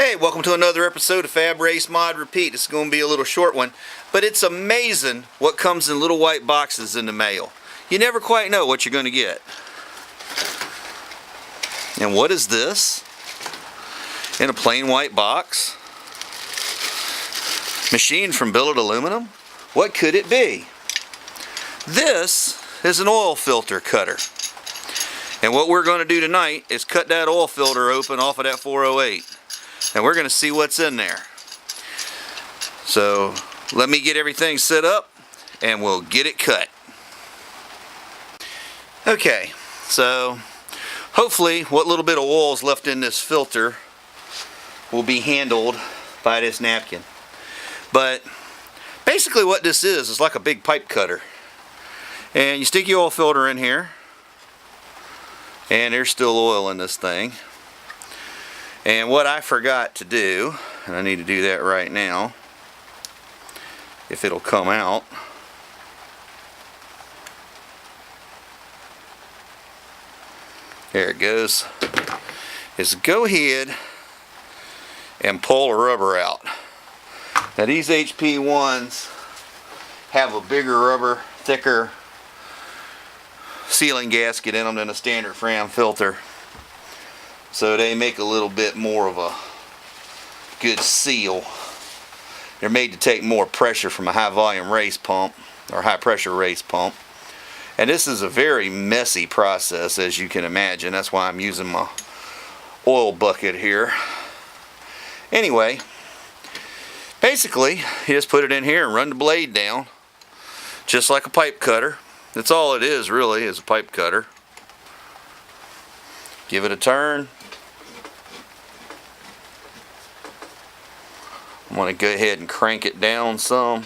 Hey, welcome to another episode of Fab Race Mod Repeat. This is going to be a little short one, but it's amazing what comes in little white boxes in the mail. You never quite know what you're going to get. And what is this? In a plain white box? Machined from billet aluminum? What could it be? This is an oil filter cutter. And what we're going to do tonight is cut that oil filter open off of that 408. And we're going to see what's in there. So let me get everything set up and we'll get it cut. Okay, so hopefully what little bit of oil is left in this filter will be handled by this napkin. But basically what this is like a big pipe cutter. And you stick your oil filter in here, and there's still oil in this thing. And what I forgot to do, and I need to do that right now, if it'll come out, there it goes, is go ahead and pull the rubber out. Now these HP ones have a bigger rubber, thicker sealing gasket in them than a standard Fram filter. So they make a little bit more of a good seal. They're made to take more pressure from a high volume race pump or high pressure race pump. And this is a very messy process, as you can imagine. That's why I'm using my oil bucket here. Anyway, basically you just put it in here and run the blade down just like a pipe cutter. That's all it is really, is a pipe cutter. Give it a turn. I'm going to go ahead and crank it down some.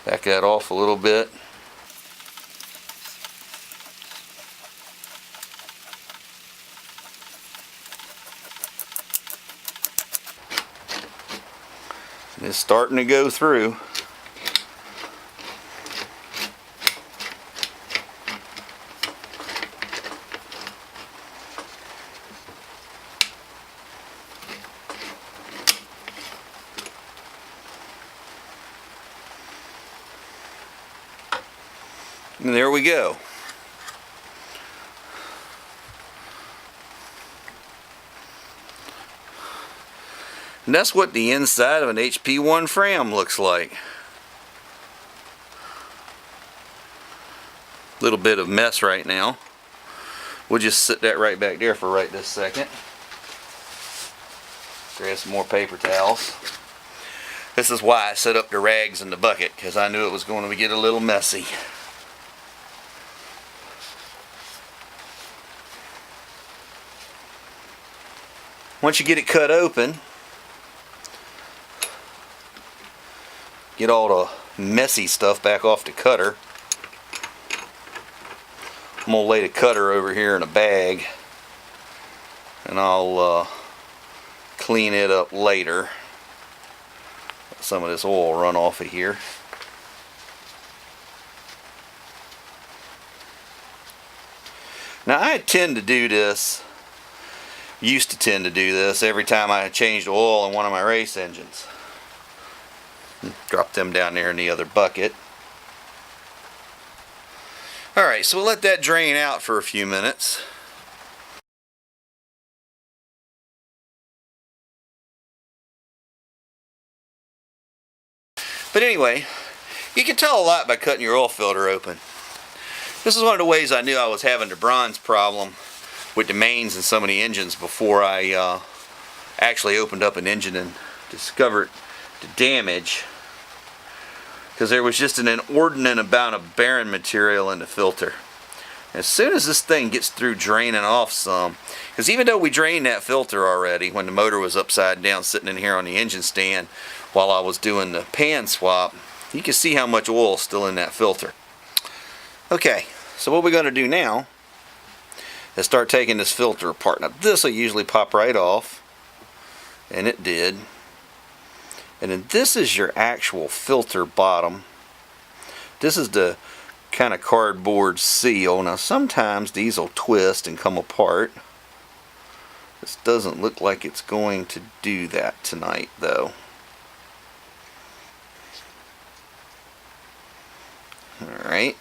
Back that off a little bit. It's starting to go through. And there we go. And that's what the inside of an HP1 Fram looks like. Little bit of mess right now. We'll just sit that right back there for right this second. Grab some more paper towels. This is why I set up the rags in the bucket, because I knew it was going to get a little messy. Once you get it cut open, get all the messy stuff back off the cutter. I'm going to lay the cutter over here in a bag, and I'll clean it up later. Let some of this oil run off of here. Now I tend to do this, used to tend to do this every time I changed oil in one of my race engines. Drop them down there in the other bucket. Alright, so we'll let that drain out for a few minutes. But anyway, you can tell a lot by cutting your oil filter open. This is one of the ways I knew I was having the bronze problem with the mains in some of the engines before I actually opened up an engine and discovered the damage, because there was just an inordinate amount of bearing material in the filter. As soon as this thing gets through draining off some, because even though we drained that filter already when the motor was upside down sitting in here on the engine stand while I was doing the pan swap, you can see how much oil is still in that filter. Okay, so what we're going to do now is start taking this filter apart. Now this will usually pop right off, and it did. And then this is your actual filter bottom. This is the kind of cardboard seal. Now sometimes these will twist and come apart. This doesn't look like it's going to do that tonight, though. Alright.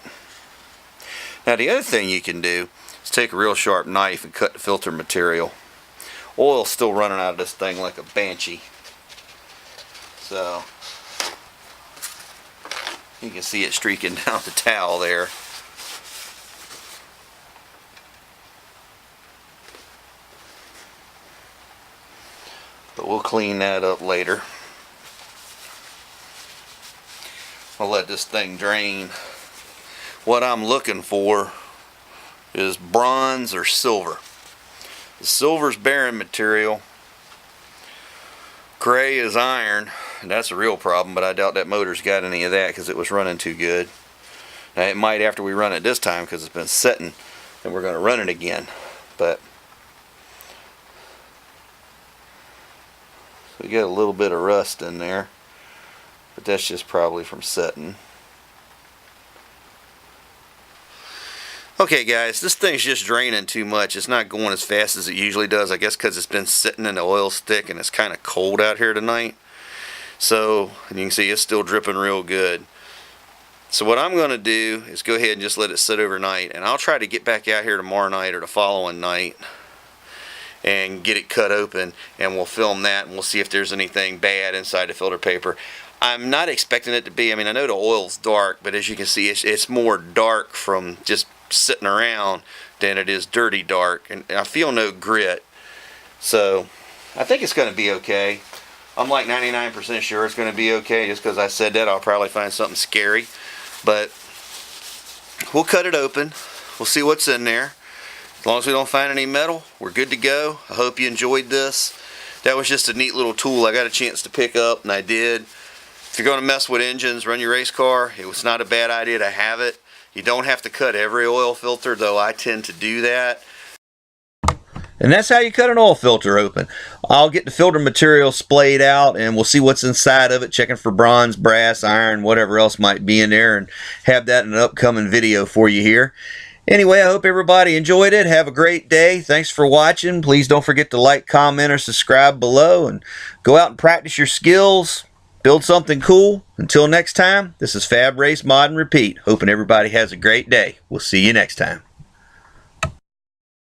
Now the other thing you can do is take a real sharp knife and cut the filter material. Oil's still running out of this thing like a banshee. So you can see it streaking down the towel there. But we'll clean that up later. I'll let this thing drain. What I'm looking for is bronze or silver. The silver's bearing material. Gray is iron, and that's a real problem, but I doubt that motor's got any of that because it was running too good. Now it might after we run it this time because it's been setting, and we're going to run it again. But we got a little bit of rust in there, but that's just probably from setting. Okay guys, this thing's just draining too much. It's not going as fast as it usually does. I guess because it's been sitting in the oil stick and it's kind of cold out here tonight. So, and you can see it's still dripping real good. So what I'm going to do is go ahead and just let it sit overnight. And I'll try to get back out here tomorrow night or the following night and get it cut open. And we'll film that and we'll see if there's anything bad inside the filter paper. I'm not expecting it to be. I mean, I know the oil's dark, but as you can see, it's more dark from just sitting around than it is dirty dark, and I feel no grit, so I think it's going to be okay. I'm like 99% sure it's going to be okay. Just because I said that, I'll probably find something scary, but we'll cut it open. We'll see what's in there. As long as we don't find any metal, we're good to go. I hope you enjoyed this. That was just a neat little tool I got a chance to pick up, and I did. If you're going to mess with engines, run your race car, it was not a bad idea to have it. You don't have to cut every oil filter, though I tend to do that. And that's how you cut an oil filter open. I'll get the filter material splayed out and we'll see what's inside of it, checking for bronze, brass, iron, whatever else might be in there, and have that in an upcoming video for you here. Anyway, I hope everybody enjoyed it. Have a great day. Thanks for watching. Please don't forget to like, comment, or subscribe below, and go out and practice your skills. Build something cool. Until next time, this is Fab Race Mod and Repeat. Hoping everybody has a great day. We'll see you next time.